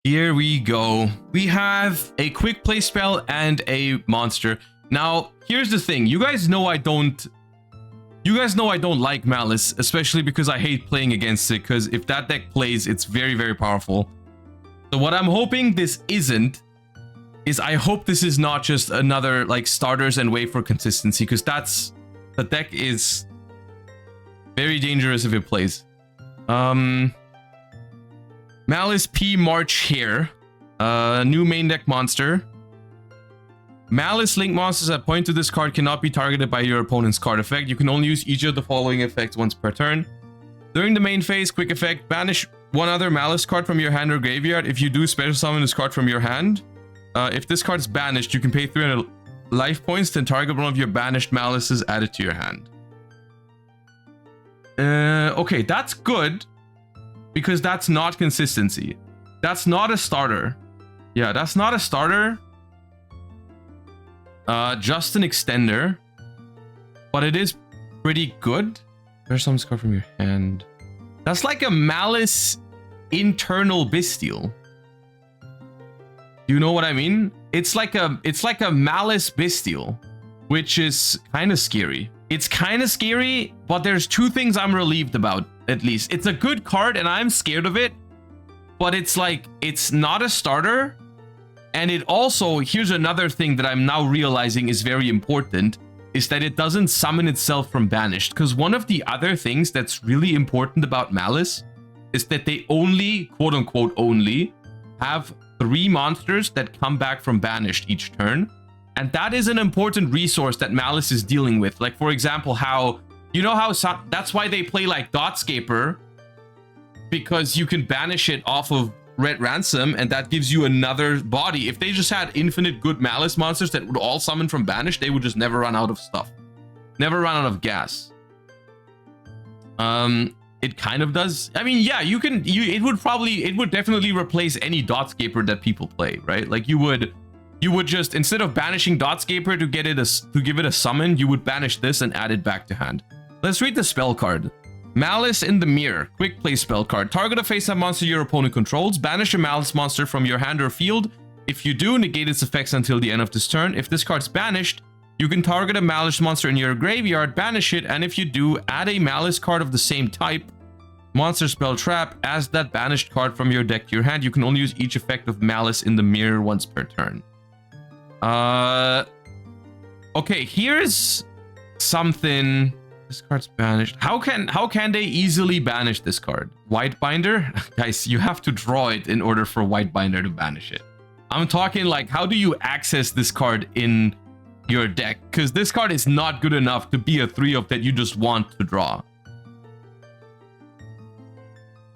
Here we go. We have a quick play spell and a monster. Now, here's the thing. You guys know I don't like Maliss, especially because I hate playing against it, because if that deck plays, it's very, very powerful. So what I'm hoping this isn't is I hope this is not just another like starters and wait for consistency, because the deck is very dangerous if it plays. Maliss P March here. New main deck monster. Maliss link monsters that point to this card cannot be targeted by your opponent's card effect. You can only use each of the following effects once per turn. During the main phase, quick effect, banish one other Maliss card from your hand or graveyard. If you do, special summon this card from your hand. If this card is banished, you can pay 300 life points, then target one of your banished Malisses added to your hand. Okay, that's good. Because that's not consistency. That's not a starter. Yeah, that's not a starter. Just an extender. But it is pretty good. There's some card from your hand. That's like a Maliss internal Bestial. Do you know what I mean? It's like a Maliss Bestial, which is kind of scary. It's kind of scary, but there's two things I'm relieved about, at least. It's a good card and I'm scared of it, but it's like, it's not a starter. And it also, here's another thing that I'm now realizing is very important, is that it doesn't summon itself from banished. Because one of the other things that's really important about Maliss is that they only, quote unquote, only have 3 monsters that come back from banished each turn. And that is an important resource that Maliss is dealing with. Like, for example, how, you know how that's why they play like Dotscaper, because you can banish it off of Red Ransom, and that gives you another body. If they just had infinite good Maliss monsters that would all summon from banished, they would just never run out of stuff. Never run out of gas. It kind of does. I mean, yeah, it would definitely replace any Dotscaper that people play, right? Like you would just, instead of banishing Dotscaper to give it a summon, you would banish this and add it back to hand. Let's read the spell card. Maliss in the Mirror. Quick play spell card. Target a face-up monster your opponent controls. Banish a Maliss monster from your hand or field. If you do, negate its effects until the end of this turn. If this card's banished, you can target a Maliss monster in your graveyard, banish it, and if you do, add a Maliss card of the same type, monster spell trap, as that banished card from your deck to your hand. You can only use each effect of Maliss in the Mirror once per turn. Okay, here's something. This card's banished. How can they easily banish this card? White Binder? Guys, you have to draw it in order for White Binder to banish it. I'm talking like, how do you access this card in your deck? Because this card is not good enough to be a 3-of that you just want to draw.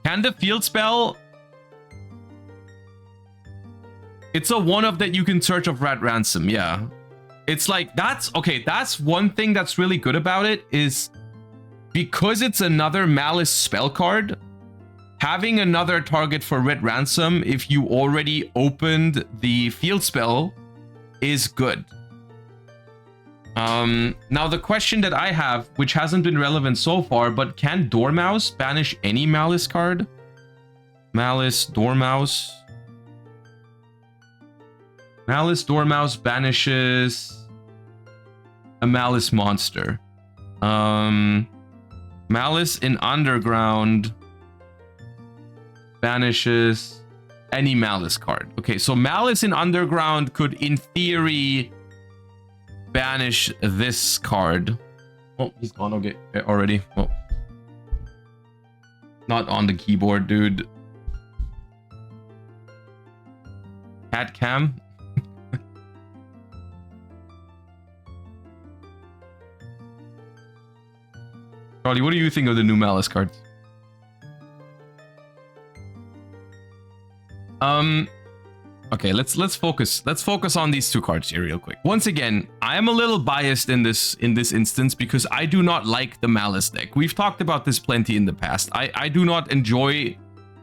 Can the field spell? It's a 1-of that you can search of Red Ransom, yeah. It's like, that's one thing that's really good about it, is because it's another Maliss spell card, having another target for Red Ransom if you already opened the field spell is good. Now the question that I have, which hasn't been relevant so far, but can Dormouse banish any Maliss card? Maliss Dormouse. Maliss Dormouse banishes a Maliss monster. Maliss in Underground banishes any Maliss card. Okay, so Maliss in Underground could, in theory, banish this card. Oh, he's gone. Okay, already. Oh. Not on the keyboard, dude. Cat cam. Charlie, what do you think of the new Maliss cards? Okay, let's focus. Let's focus on these 2 cards here real quick. Once again, I am a little biased in this instance because I do not like the Maliss deck. We've talked about this plenty in the past. I do not enjoy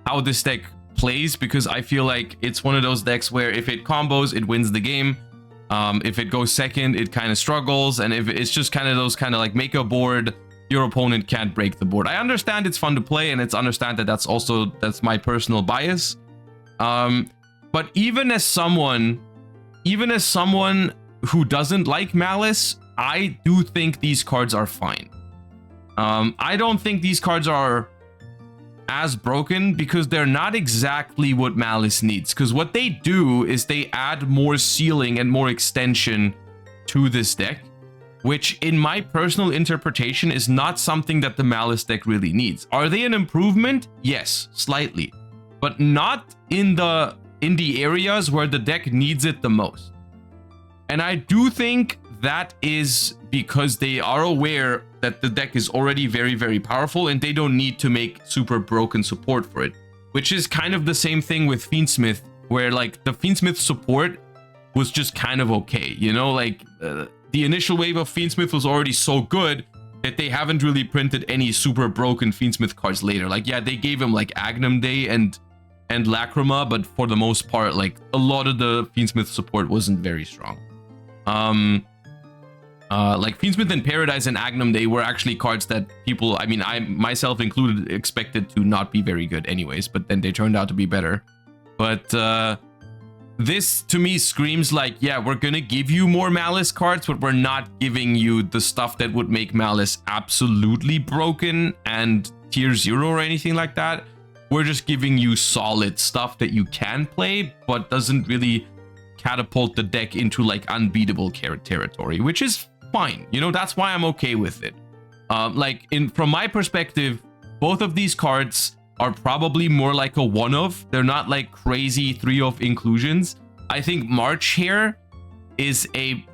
how this deck plays because I feel like it's one of those decks where if it combos, it wins the game. If it goes second, it kind of struggles, and if it's just kind of those kind of like make a board, your opponent can't break the board. I understand it's fun to play, and it's understand that that's my personal bias. But even as someone who doesn't like Maliss, I do think these cards are fine. I don't think these cards are as broken because they're not exactly what Maliss needs. Because what they do is they add more ceiling and more extension to this deck, which in my personal interpretation is not something that the Maliss deck really needs. Are they an improvement? Yes, slightly, but not in the areas where the deck needs it the most. And I do think that is because they are aware that the deck is already very, very powerful and they don't need to make super broken support for it, which is kind of the same thing with Fiendsmith, where like the Fiendsmith support was just kind of okay, you know, like the initial wave of Fiendsmith was already so good that they haven't really printed any super broken Fiendsmith cards later. Like, yeah, they gave him like Agnum Day and Lacrima, but for the most part, like a lot of the Fiendsmith support wasn't very strong. Like Fiendsmith in Paradise and Agnum Day were actually cards that people, I mean, I myself included, expected to not be very good anyways, but then they turned out to be better. But this to me screams like, yeah, we're gonna give you more Maliss cards, but we're not giving you the stuff that would make Maliss absolutely broken and tier 0 or anything like that. We're just giving you solid stuff that you can play, but doesn't really catapult the deck into like unbeatable territory, which is fine. You know, that's why I'm okay with it. From my perspective, both of these cards are probably more like a one-of. They're not like crazy 3-of inclusions. I think March here is a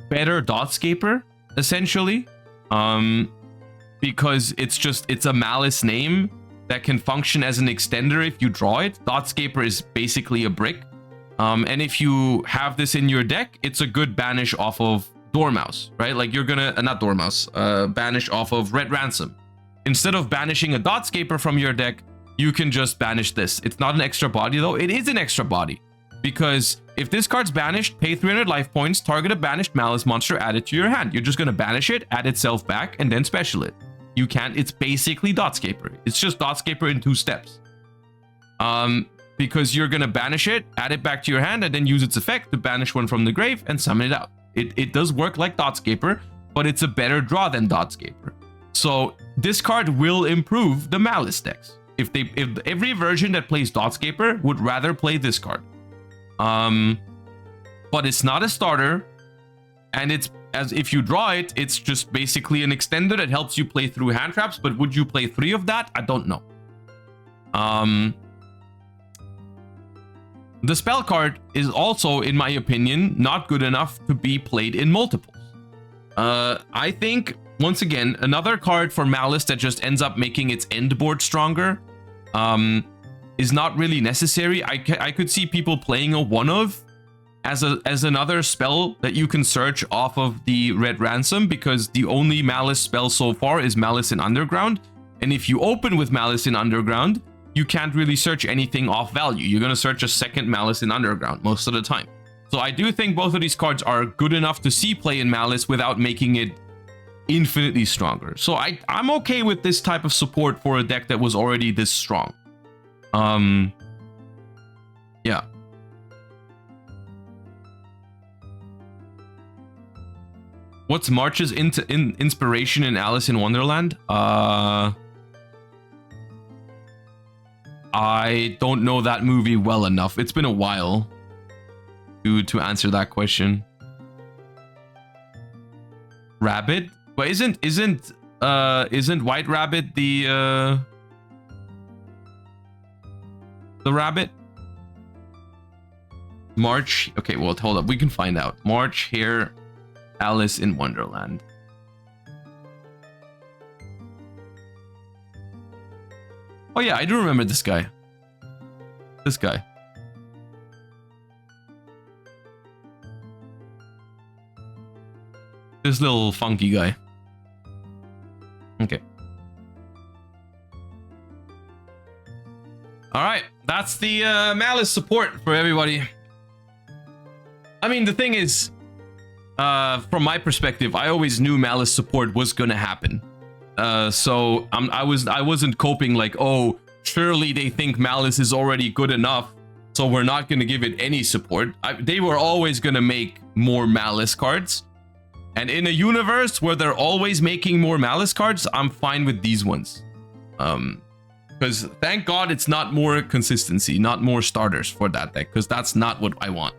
better Dotscaper, essentially, because it's a Maliss name that can function as an extender if you draw it. Dotscaper is basically a brick. And if you have this in your deck, it's a good banish off of Dormouse, right? Like you're gonna, not Dormouse, banish off of Red Ransom. Instead of banishing a Dotscaper from your deck, you can just banish this. It's not an extra body though. It is an extra body because if this card's banished, pay 300 life points, target a banished Maliss monster, add it to your hand. You're just gonna banish it, add itself back, and then special it. You can't, it's basically Dotscaper. It's just Dotscaper in 2 steps. Because you're gonna banish it, add it back to your hand, and then use its effect to banish one from the grave and summon it out. It does work like Dotscaper, but it's a better draw than Dotscaper. So this card will improve the Maliss decks. If every version that plays Dotscaper would rather play this card. But it's not a starter, and it's, as if you draw it, it's just basically an extender that helps you play through hand traps. But would you play 3 of that? I don't know. The spell card is also, in my opinion, not good enough to be played in multiples. I think, once again, another card for Maliss that just ends up making its end board stronger is not really necessary. I could see people playing a one-of as another spell that you can search off of the Red Ransom, because the only Maliss spell so far is Maliss in Underground. And if you open with Maliss in Underground, you can't really search anything off value. You're going to search a second Maliss in Underground most of the time. So I do think both of these cards are good enough to see play in Maliss without making it infinitely stronger. So I'm okay with this type of support for a deck that was already this strong. Yeah. What's March's inspiration in Alice in Wonderland? I don't know that movie well enough. It's been a while to answer that question. Rabbit? But isn't White Rabbit the rabbit? March. Okay, well, hold up. We can find out. March here, Alice in Wonderland. Oh yeah, I do remember this guy. This guy. This little funky guy. Okay. Alright, that's the Maliss support for everybody. I mean, the thing is, from my perspective, I always knew Maliss support was gonna happen. So I wasn't coping like, oh, surely they think Maliss is already good enough, so we're not going to give it any support. They were always going to make more Maliss cards. And in a universe where they're always making more Maliss cards, I'm fine with these ones. Because thank God it's not more consistency, not more starters for that deck, because that's not what I want.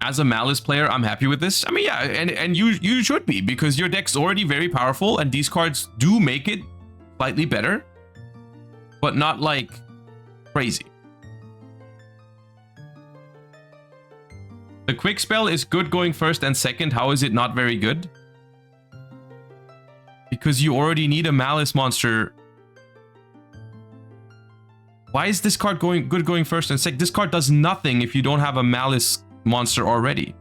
As a Maliss player, I'm happy with this. I mean, yeah, and you should be, because your deck's already very powerful, and these cards do make it slightly better, but not like crazy. The quick spell is good going first and second. How is it not very good? Because you already need a Maliss monster. Why is this card good going first and second? This card does nothing if you don't have a Maliss monster already.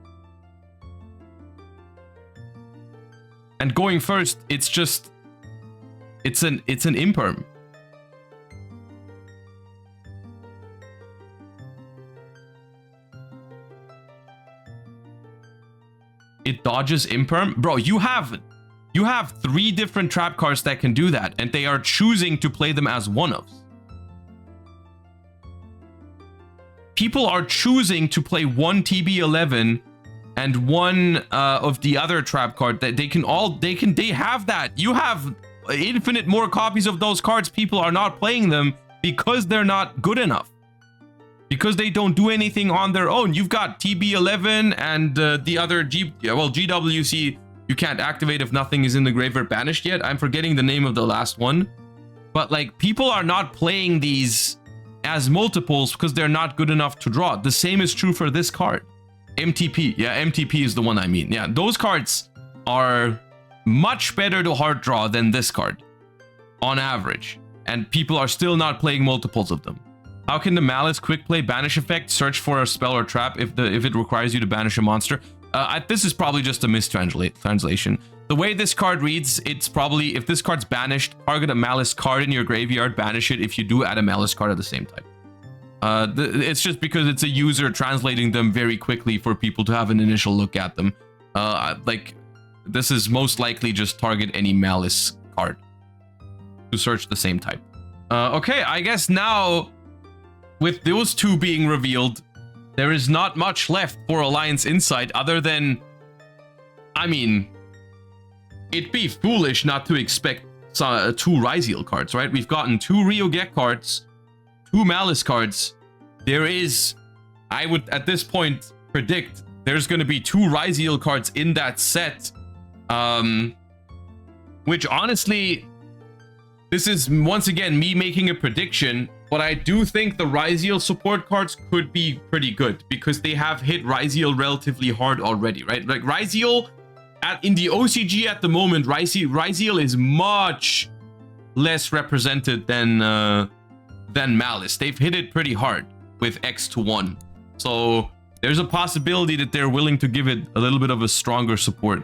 And going first, it's just it's an imperm. It dodges imperm. Bro, you have 3 different trap cards that can do that, and they are choosing to play them as one-offs. People are choosing to play one TB11 and one of the other trap card that they have that. You have infinite more copies of those cards. People are not playing them because they're not good enough. Because they don't do anything on their own. You've got TB11 and the other GWC you can't activate if nothing is in the graveyard banished yet. I'm forgetting the name of the last one. But like, people are not playing these as multiples because they're not good enough to draw. The same is true for this card. MTP. Yeah, MTP is the one I mean. Yeah, those cards are much better to hard draw than this card on average. And people are still not playing multiples of them. How can the Maliss quick play banish effect search for a spell or trap if it requires you to banish a monster? This is probably just a mistranslation. The way this card reads, it's probably, if this card's banished, target a Maliss card in your graveyard, banish it if you do add a Maliss card of the same type. It's just because it's a user translating them very quickly for people to have an initial look at them. Like, this is most likely just target any Maliss card to search the same type. Okay, I guess now, with those 2 being revealed, there is not much left for Alliance Insight other than, I mean, it'd be foolish not to expect 2 Ryziel cards, right? We've gotten 2 Ryugioh cards, 2 Maliss cards. There is, I would at this point predict, there's going to be 2 Ryziel cards in that set, which honestly, this is once again me making a prediction. But I do think the Ryziel support cards could be pretty good because they have hit Ryziel relatively hard already, right? Like Ryziel, in the OCG at the moment, Ryziel is much less represented than Maliss. They've hit it pretty hard with X to 1. So there's a possibility that they're willing to give it a little bit of a stronger support.